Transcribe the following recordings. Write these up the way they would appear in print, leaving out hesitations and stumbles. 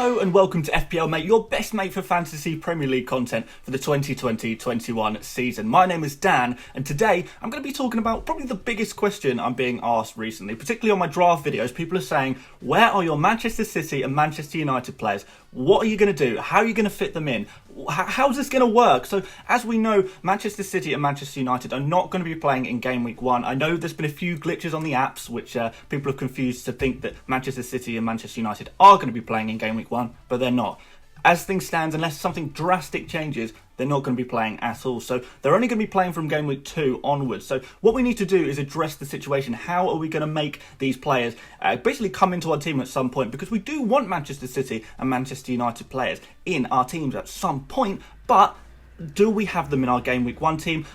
Hello and welcome to FPL Mate, your best mate for fantasy Premier League content for the 2020-21 season. My name is Dan, and today I'm going to be talking about probably the biggest question I'm being asked recently, particularly on my draft videos. People are saying, where are your Manchester City and Manchester United players? What are you going to do? How are you going to fit them in? How's this going to work? So, as we know, Manchester City and Manchester United are not going to be playing in Game Week 1. I know there's been a few glitches on the apps, which people are confused to think that Manchester City and Manchester United are going to be playing in Game Week 1, but they're not. As things stand, unless something drastic changes, they're not going to be playing at all. So they're only going to be playing from Game Week 2 onwards. So what we need to do is address the situation. How are we going to make these players basically come into our team at some point? Because we do want Manchester City and Manchester United players in our teams at some point, but do we have them in our Game Week 1 team?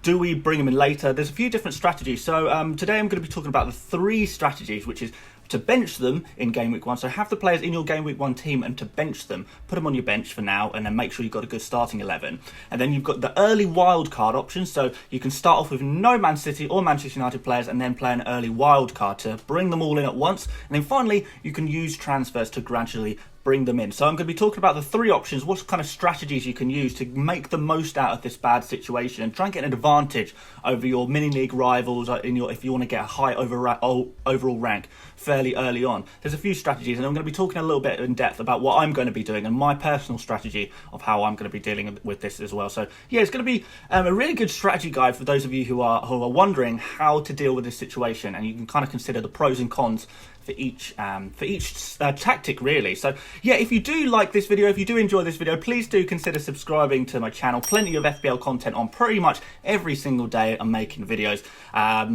Do we bring them in later? There's a few different strategies. So today I'm going to be talking about the 3 strategies, which is to bench them in Game Week 1. So have the players in your Game Week 1 team and to bench them. Put them on your bench for now and then make sure you've got a good starting 11. And then you've got the early wild card option. So you can start off with no Man City or Manchester United players and then play an early wild card to bring them all in at once. And then finally, you can use transfers to gradually bring them in. So I'm going to be talking about the 3 options, what kind of strategies you can use to make the most out of this bad situation and try and get an advantage over your mini league rivals if you want to get a high overall rank fairly early on. There's a few strategies, and I'm going to be talking a little bit in depth about what I'm going to be doing and my personal strategy of how I'm going to be dealing with this as well. So yeah, it's going to be a really good strategy guide for those of you who are wondering how to deal with this situation, and you can kind of consider the pros and cons for each tactic, really. So yeah, if you do like this video, if you do enjoy this video, please do consider subscribing to my channel. Plenty of FPL content on pretty much every single day. I'm making videos.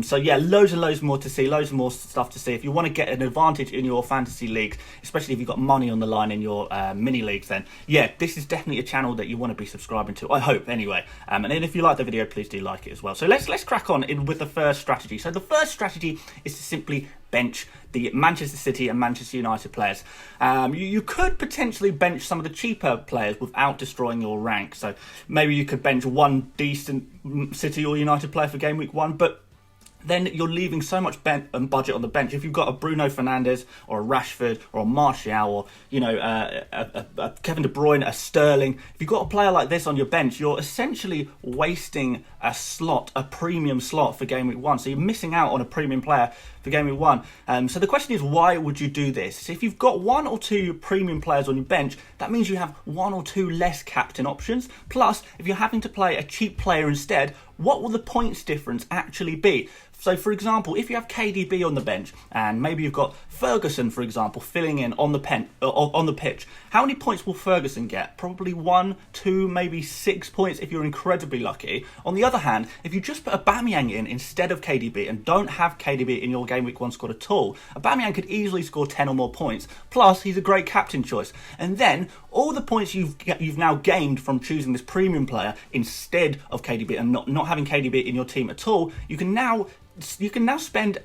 So yeah, loads and loads more to see, loads more stuff to see. If you want to get an advantage in your fantasy leagues, especially if you've got money on the line in your mini leagues, then yeah, this is definitely a channel that you want to be subscribing to, I hope, anyway. And then if you like the video, please do like it as well. So let's crack on with the first strategy. So the first strategy is to simply bench the Manchester City and Manchester United players. You could potentially bench some of the cheaper players without destroying your rank. So maybe you could bench one decent City or United player for Game Week 1, but then you're leaving so much budget on the bench. If you've got a Bruno Fernandes or a Rashford or a Martial or a Kevin De Bruyne, a Sterling, if you've got a player like this on your bench, you're essentially wasting a premium slot for Game Week 1. So you're missing out on a premium player for Game Week 1. So the question is, why would you do this? If you've got 1 or 2 premium players on your bench, that means you have 1 or 2 less captain options. Plus, if you're having to play a cheap player instead, what will the points difference actually be? So, for example, if you have KDB on the bench and maybe you've got Ferguson, for example, filling in on the pitch, how many points will Ferguson get? Probably 1, 2, maybe 6 points if you're incredibly lucky. On the other hand, if you just put Aubameyang in instead of KDB and don't have KDB in your Game Week 1 squad at all, Aubameyang could easily score 10 or more points. Plus, he's a great captain choice. And then all the points you've now gained from choosing this premium player instead of KDB and not having KDB in your team at all, you can now spend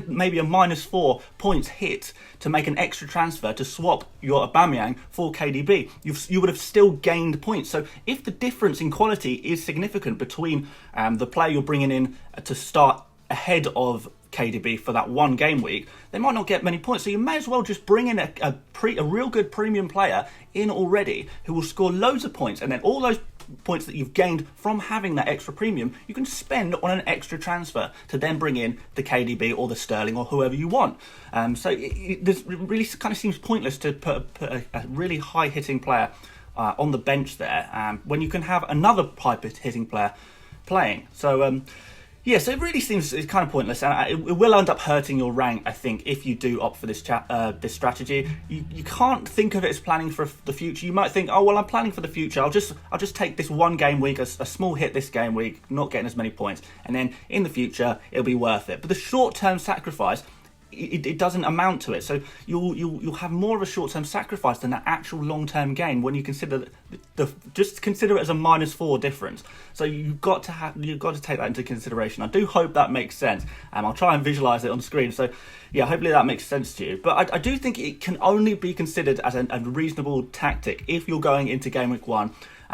maybe a -4 points hit to make an extra transfer to swap your Aubameyang for KDB. You would have still gained points. So if the difference in quality is significant between the player you're bringing in to start ahead of KDB for that one game week, they might not get many points. So you may as well just bring in a real good premium player in already who will score loads of points, and then all those points that you've gained from having that extra premium, you can spend on an extra transfer to then bring in the KDB or the Sterling or whoever you want. So it really kind of seems pointless to put a really high hitting player on the bench there when you can have another high hitting player playing. So yeah, so it really seems it's kind of pointless, and it will end up hurting your rank, I think, if you do opt for this strategy. You can't think of it as planning for the future. You might think, oh well, I'm planning for the future. I'll just take this one game week, a small hit this game week, not getting as many points, and then in the future it'll be worth it. But the short-term sacrifice, it doesn't amount to it. So you'll have more of a short-term sacrifice than an actual long-term gain when you consider just consider it as a -4 difference. So you've got to take that into consideration. I do hope that makes sense. I'll try and visualize it on the screen. So yeah, hopefully that makes sense to you. But I do think it can only be considered as a reasonable tactic if you're going into Game Week 1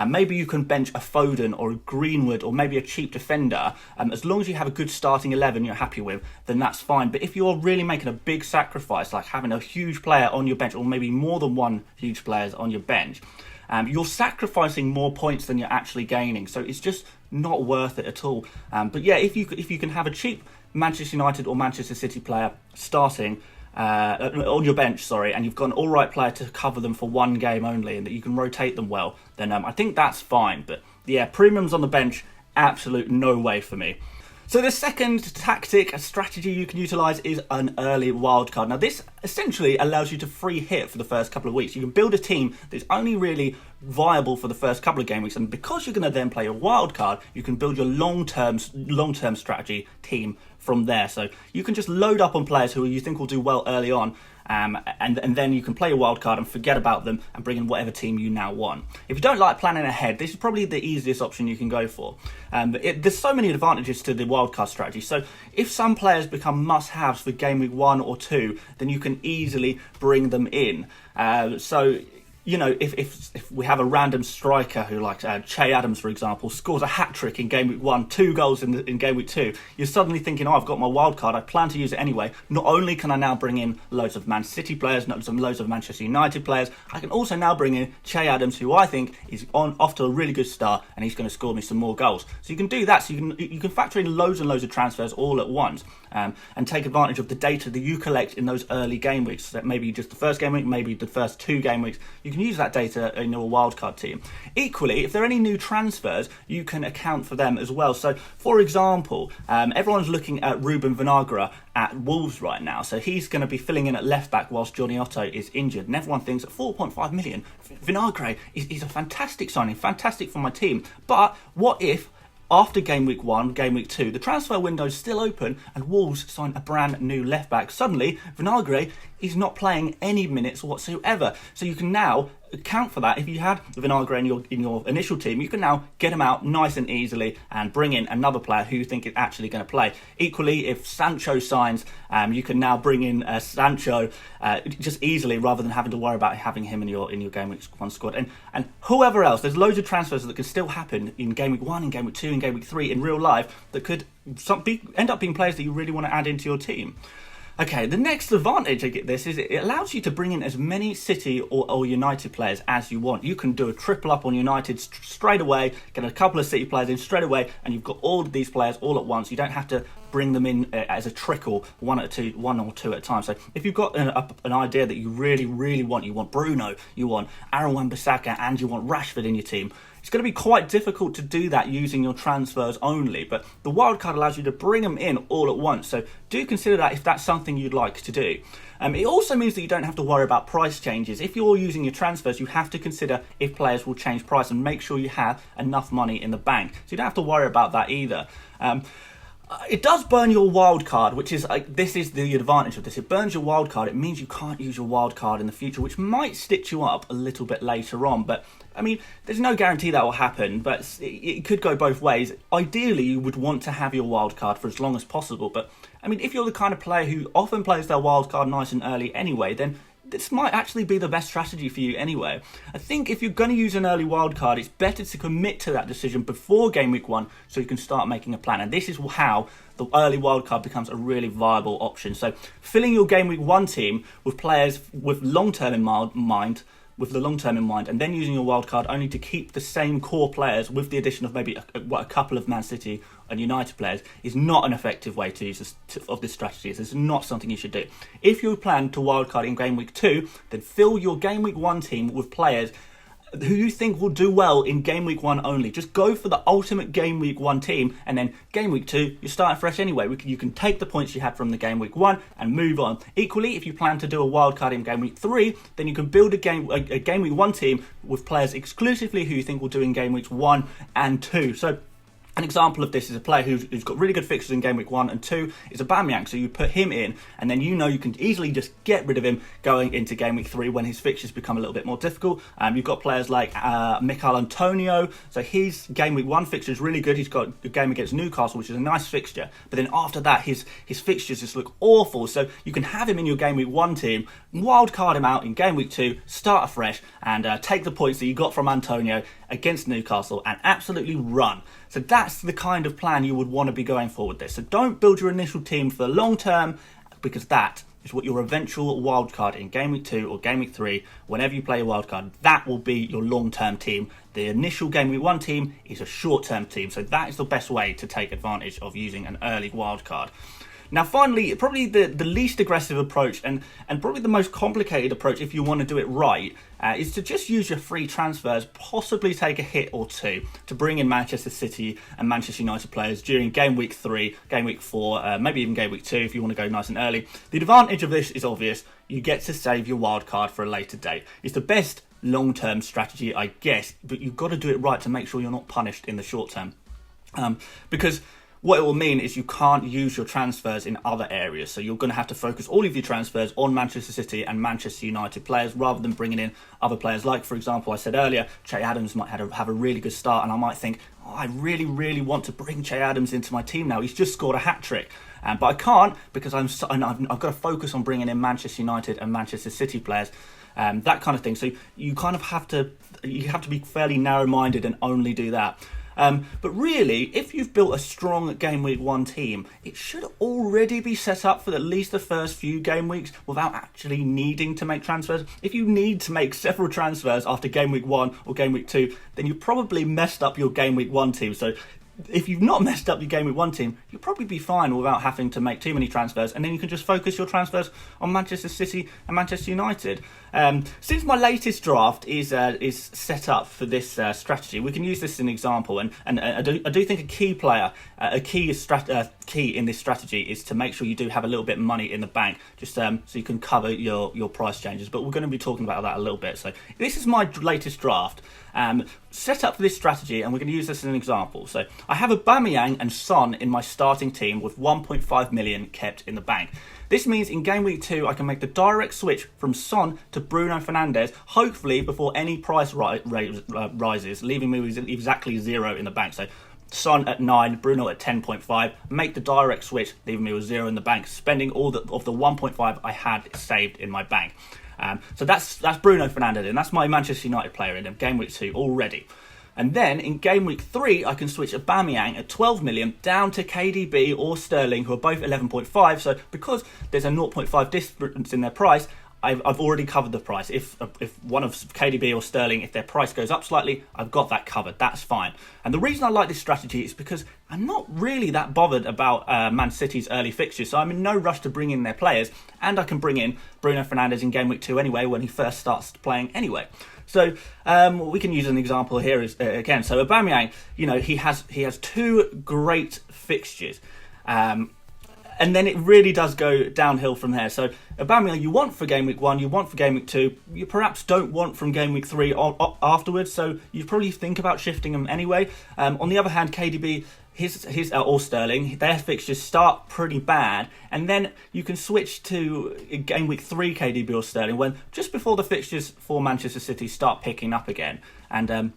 Maybe you can bench a Foden or a Greenwood or maybe a cheap defender. As long as you have a good starting 11 you're happy with, then that's fine. But if you're really making a big sacrifice, like having a huge player on your bench or maybe more than one huge players on your bench, you're sacrificing more points than you're actually gaining. So it's just not worth it at all. But yeah, if you can have a cheap Manchester United or Manchester City player starting on your bench, and you've got an all right player to cover them for one game only, and that you can rotate them well, then I think that's fine. But yeah, premiums on the bench, absolute no way for me. So the second tactic, a strategy you can utilise is an early wildcard. Now this essentially allows you to free hit for the first couple of weeks. You can build a team that's only really viable for the first couple of game weeks, and because you're going to then play a wildcard, you can build your long-term strategy team from there. So you can just load up on players who you think will do well early on, and then you can play a wild card and forget about them and bring in whatever team you now want. If you don't like planning ahead, this is probably the easiest option you can go for. There's so many advantages to the wild card strategy. So if some players become must-haves for game week 1 or 2, then you can easily bring them in. You know, if we have a random striker who, like Che Adams, for example, scores a hat-trick in game week 1, 2 goals in game week 2, you're suddenly thinking, oh, I've got my wild card, I plan to use it anyway. Not only can I now bring in loads of Man City players, loads of Manchester United players, I can also now bring in Che Adams, who I think is off to a really good start, and he's going to score me some more goals. So you can do that. So you can factor in loads and loads of transfers all at once, and take advantage of the data that you collect in those early game weeks. So maybe just the first game week, maybe the first 2 game weeks. You can use that data in your wildcard team. Equally, if there are any new transfers, you can account for them as well. So, for example, everyone's looking at Ruben Vinagre at Wolves right now. So he's going to be filling in at left back whilst Johnny Otto is injured. And everyone thinks at 4.5 million, Vinagre is a fantastic signing, fantastic for my team. But what if after game week 1, game week 2, the transfer window is still open and Wolves sign a brand new left back? Suddenly, Vinagre is not playing any minutes whatsoever. So you can now account for that. If you had Vinagre in your initial team, you can now get him out nice and easily and bring in another player who you think is actually going to play. Equally, if Sancho signs, you can now bring in Sancho just easily, rather than having to worry about having him in your game week 1 squad. And whoever else, there's loads of transfers that can still happen in game week 1, in game week 2, in game week 3 in real life that could end up being players that you really want to add into your team. Okay, the next advantage I get this is it allows you to bring in as many City or United players as you want. You can do a triple up on United straight away, get a couple of City players in straight away, and you've got all of these players all at once. You don't have to bring them in as a trickle, one or two at a time. So if you've got an idea that you really want, you want Bruno, you want Aaron Wan-Bissaka, and you want Rashford in your team, it's going to be quite difficult to do that using your transfers only, but the wildcard allows you to bring them in all at once. So do consider that if that's something you'd like to do. It also means that you don't have to worry about price changes. If you're using your transfers, you have to consider if players will change price and make sure you have enough money in the bank. So you don't have to worry about that either. It does burn your wild card, which is this is the advantage of this. It burns your wild card. It means you can't use your wild card in the future, which might stitch you up a little bit later on. But I mean, there's no guarantee that will happen, but it could go both ways. Ideally, you would want to have your wild card for as long as possible. But I mean, if you're the kind of player who often plays their wild card nice and early anyway, then this might actually be the best strategy for you anyway. I think if you're going to use an early wildcard, it's better to commit to that decision before game week 1 so you can start making a plan. And this is how the early wildcard becomes a really viable option. So filling your game week 1 team with players with long-term in mind, and then using your wildcard only to keep the same core players with the addition of maybe a couple of Man City and United players is not an effective way to use this strategy. It's not something you should do. If you plan to wildcard in game week 2, then fill your game week 1 team with players who you think will do well in game week 1 only. Just go for the ultimate game week 1 team, and then game week 2 you're starting fresh anyway. You can take the points you had from the game week 1 and move on. Equally, if you plan to do a wild card in game week 3, then you can build a game week 1 team with players exclusively who you think will do in game weeks 1 and 2. So An example of this is a player who's got really good fixtures in game week 1 and 2 is Aubameyang. So you put him in, and then you can easily just get rid of him going into game week 3 when his fixtures become a little bit more difficult. You've got players like Michail Antonio. So his game week 1 fixture is really good. He's got a game against Newcastle, which is a nice fixture. But then after that, his fixtures just look awful. So you can have him in your game week 1 team, wild card him out in game week 2, start afresh, and take the points that you got from Antonio against Newcastle and absolutely run. So that's the kind of plan you would want to be going for with this. So don't build your initial team for the long term, because that is what your eventual wildcard in game week 2 or game week 3, whenever you play a wildcard, that will be your long-term team. The initial game week 1 team is a short-term team. So that is the best way to take advantage of using an early wildcard. Now, finally, probably the least aggressive approach and probably the most complicated approach, if you want to do it right, is to just use your free transfers, possibly take a hit or two to bring in Manchester City and Manchester United players during game week 3, game week 4, maybe even game week 2 if you want to go nice and early. The advantage of this is obvious. You get to save your wild card for a later date. It's the best long-term strategy, I guess, but you've got to do it right to make sure you're not punished in the short term. Because what it will mean is you can't use your transfers in other areas. So you're going to have to focus all of your transfers on Manchester City and Manchester United players rather than bringing in other players. Like, for example, I said earlier, Che Adams might have a really good start, and I might think, I really, really want to bring Che Adams into my team now. He's just scored a hat-trick. But I can't, because I've got to focus on bringing in Manchester United and Manchester City players. That kind of thing. So you kind of have to be fairly narrow-minded and only do that. But really, if you've built a strong game week 1 team, it should already be set up for at least the first few game weeks without actually needing to make transfers. If you need to make several transfers after game week 1 or game week 2, then you probably messed up your game week 1 team. So if you've not messed up your game week 1 team, you'll probably be fine without having to make too many transfers, and then you can just focus your transfers on Manchester City and Manchester United. Since my latest draft is set up for this strategy, we can use this as an example, and I do think a key in this strategy is to make sure you do have a little bit of money in the bank, just so you can cover your price changes. But we're going to be talking about that a little bit. So this is my latest draft, set up for this strategy, and we're going to use this as an example. So I have Aubameyang and Son in my starting team with 1.5 million kept in the bank. This means in game week 2, I can make the direct switch from Son to Bruno Fernandes, hopefully before any price rises, leaving me with exactly 0 in the bank. So Son at 9, Bruno at 10.5, make the direct switch, leaving me with 0 in the bank, spending all of the 1.5 I had saved in my bank. So that's Bruno Fernandes, and that's my Manchester United player in game week 2 already. And then in game week 3, I can switch Aubameyang at 12 million down to KDB or Sterling, who are both 11.5. So because there's a 0.5 difference in their price, I've already covered the price. If one of KDB or Sterling, if their price goes up slightly, I've got that covered. That's fine. And the reason I like this strategy is because I'm not really that bothered about Man City's early fixtures. So I'm in no rush to bring in their players, and I can bring in Bruno Fernandes in game week 2 anyway when he first starts playing anyway. So we can use an example here again. So Aubameyang, he has 2 great fixtures. And then it really does go downhill from there. So Aubameyang you want for game week 1, you want for game week 2, you perhaps don't want from game week 3 afterwards, so you probably think about shifting them anyway. On the other hand, KDB, his or Sterling, their fixtures start pretty bad, and then you can switch to game week 3 KDB or Sterling when just before the fixtures for Manchester City start picking up again, and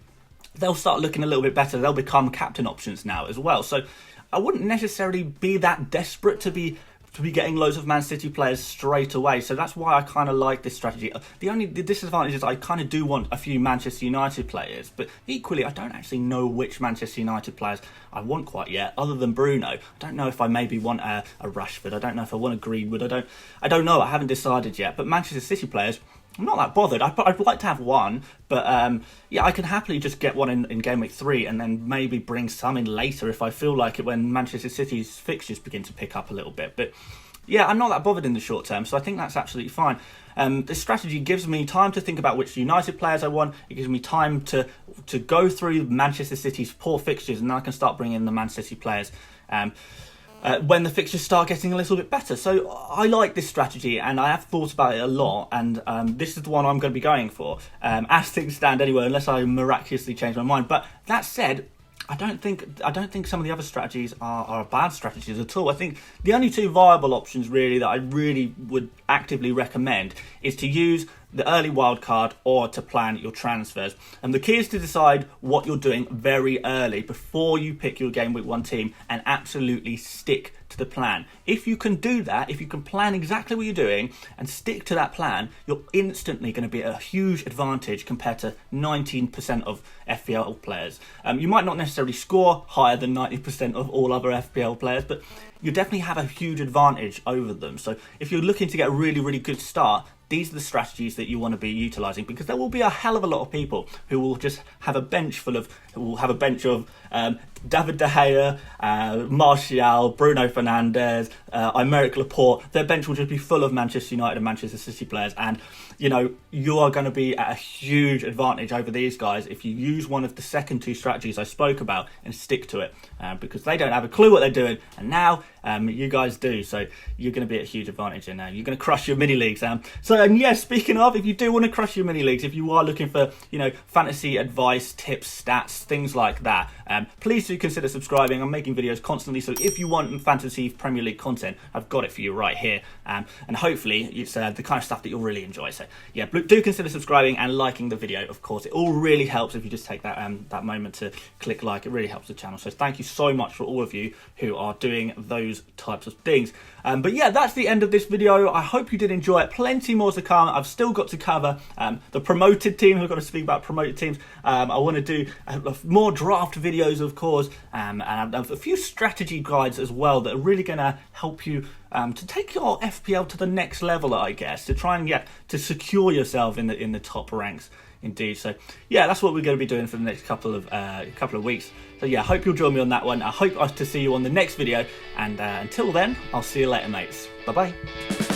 they'll start looking a little bit better. They'll become captain options now as well. So I wouldn't necessarily be that desperate to be getting loads of Man City players straight away. So that's why I kind of like this strategy. The disadvantage is I kind of do want a few Manchester United players, but equally I don't actually know which Manchester United players I want quite yet, other than Bruno. I don't know if I maybe want a Rashford. I don't know if I want a Greenwood. I don't know. I haven't decided yet. But Manchester City players, I'm not that bothered. I'd like to have one, but I can happily just get one in game week 3 and then maybe bring some in later if I feel like it when Manchester City's fixtures begin to pick up a little bit. But yeah, I'm not that bothered in the short term, so I think that's absolutely fine. This strategy gives me time to think about which United players I want. It gives me time to go through Manchester City's poor fixtures, and then I can start bringing in the Man City players when the fixtures start getting a little bit better. So I like this strategy, and I have thought about it a lot, and this is the one I'm going to be going for, as things stand anyway, unless I miraculously change my mind. But that said, I don't think some of the other strategies are bad strategies at all. I think the only two viable options really that I really would actively recommend is to use the early wildcard or to plan your transfers. And the key is to decide what you're doing very early before you pick your game week 1 team and absolutely stick to the plan. If you can do that, if you can plan exactly what you're doing and stick to that plan, you're instantly going to be at a huge advantage compared to 19% of FPL players. You might not necessarily score higher than 90% of all other FPL players, but you definitely have a huge advantage over them. So if you're looking to get a really, really good start, these are the strategies that you want to be utilising, because there will be a hell of a lot of people who will just have a bench of David De Gea, Martial, Bruno Fernandes, Aymeric Laporte. Their bench will just be full of Manchester United and Manchester City players, and you are going to be at a huge advantage over these guys if you use one of the second two strategies I spoke about and stick to it, because they don't have a clue what they're doing, and now you guys do. So you're going to be at a huge advantage, and you're going to crush your mini leagues. And yes, speaking of, if you do want to crush your mini leagues, if you are looking for fantasy advice, tips, stats, things like that, please do consider subscribing. I'm making videos constantly, so if you want fantasy Premier League content, I've got it for you right here, and hopefully it's the kind of stuff that you'll really enjoy. So yeah, do consider subscribing and liking the video. Of course, it all really helps if you just take that moment to click like. It really helps the channel. So thank you so much for all of you who are doing those types of things. But yeah, that's the end of this video. I hope you did enjoy it. Plenty more to come. I've still got to cover the promoted teams. I've got to speak about promoted teams. I want to do more draft videos, of course, and a few strategy guides as well that are really going to help you to take your FPL to the next level, I guess, to try and get to secure yourself in the top ranks. Indeed. So yeah, that's what we're going to be doing for the next couple of weeks. So yeah, I hope you'll join me on that one. I hope to see you on the next video, and until then, I'll see you later, mates. Bye bye.